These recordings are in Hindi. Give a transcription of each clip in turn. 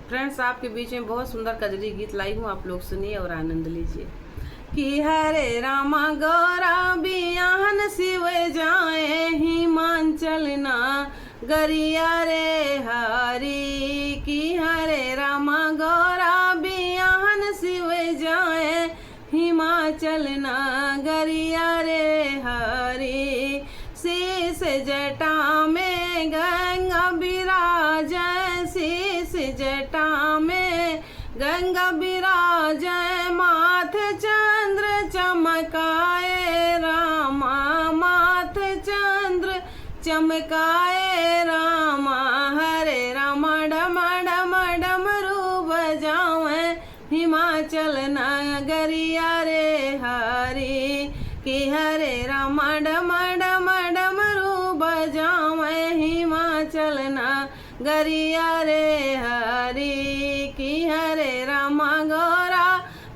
फ्रेंड्स, आपके बीच में बहुत सुंदर कजरी गीत लाई हूँ, आप लोग सुनिए और आनंद लीजिए। कि हरे रामा गौरा बियाहन शिव जाए हिमांचल ना गरिया रे हरी। कि हरे रामा गौरा बियाहन शिव जाए हिमाचल ना गरिया रे हरी। शीश जटा में गंगा विराज, शीश जटा में गंगा विराज, माथे चंद्र चमकाए रामा, माथे चंद्र चमकाए रामा। हरे रामा डम डम डमरू बजावे हिमाचल नगरिया रे हरी। कि हरे रामा डम डम डमरू बजावे हिमाचल नगरिया रे हरी। कि हरे रामा गौरा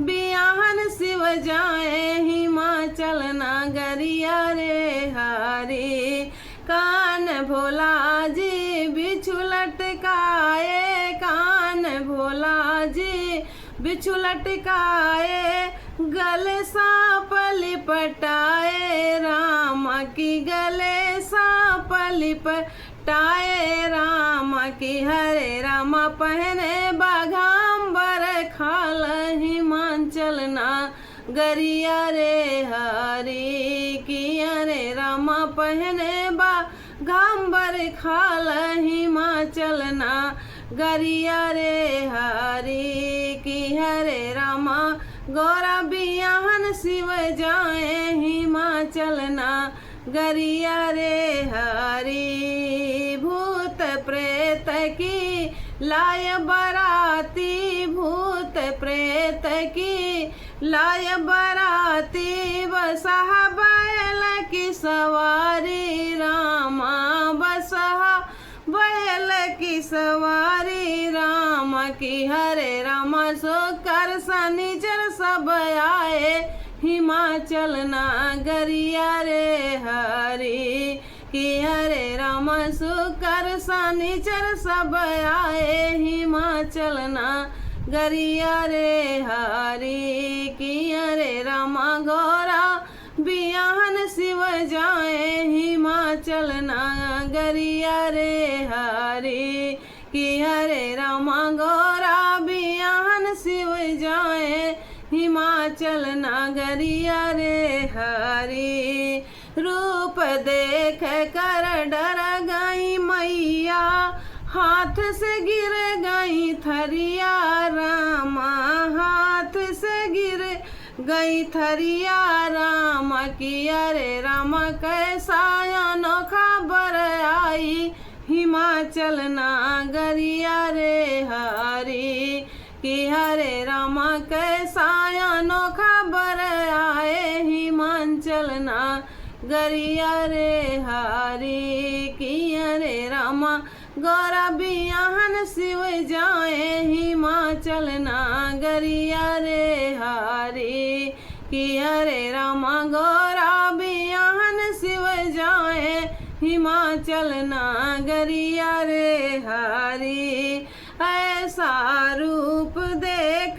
बियाहन शिव जाए हिमाचल नगरिया रे हरी। कान भोला जी बिच्छू लटकाए, कान भोला जी बिच्छू लटकाए, गले सांप लिपटाए रामा। की गले सांप लिपटाए रामा। की हरे रामा पहने बाघांबर खाल हिमाचल नगरिया रे हरी। कि हरे रामा पहने बाघांबर खाल हिमाचल नगरिया रे हरी। कि हरे रामा गौरा बियाहन शिव जाए हिमाचल नगरिया रे हरी। भूत प्रेत की लाय बराती, भूत प्रेत की लाय बराती, बसहा बैल की सवारी रामा, बसहा बैल की सवारी रामा। की हरे रामा शुक्र शनिचर सब आए हिमाचल नगरिया रे हरी। कि हरे रामा शुक्र शनिचर सब आए हिमाचल नगरिया रे हरी। कि हरे रामा गौरा बियाहन शिव जाए हिमाचल नगरिया रे हरी। कि हरे रामा गौरा बियाहन शिव जाए हिमाचल नगरिया रे हरी। रूप देख कर डर गई मैया, हाथ से गिर गई थरिया रामा, हाथ से गिर गई थरिया रामा। कि हरे रामा कैसा अनोखा बर आई हिमाचल नगरिया रे हरी। कि हरे रामा कैसा अनोखा बर आए हिमाचल नगरिया रे हरी। कि हरे रामा गौरा बियाहन शिव जाए हिमाचल नगरिया रे हरी। कि हरे रामा गौरा बियाहन शिव जाए हिमाचल नगरिया रे हरी। ऐसा रूप देख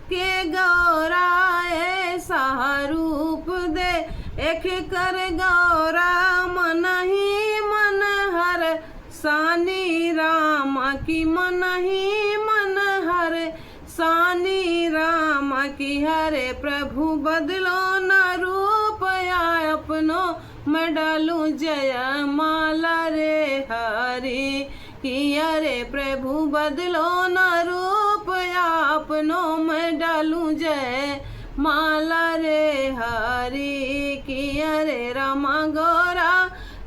के गौरा, ऐसा रूप देख कर गौरा, मन ही मन हर सानी रामा। की मन ही मन हर सानी रामा। की हरे प्रभु बदलो न रूप या अपनो मैं डालू जय माला रे हरी। कि हरे प्रभु बदलो न रूप या अपनो मैं डालू जय माला रे हरी। कि हरे रामा गौरा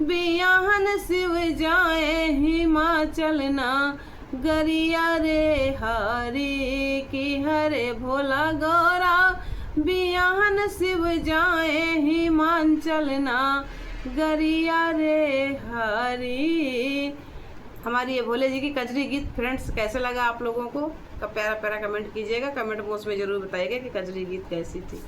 बियाहन शिव जाए हिमाचल नगरिया रे हरी। कि हरे भोला गौरा बियाहन शिव जाए हिमाचल नगरिया रे हरी। हमारी ये भोले जी की कजरी गीत फ्रेंड्स कैसे लगा आप लोगों को? प्यारा प्यारा कमेंट कीजिएगा, कमेंट बॉक्स में ज़रूर बताइएगा कि कजरी गीत कैसी थी।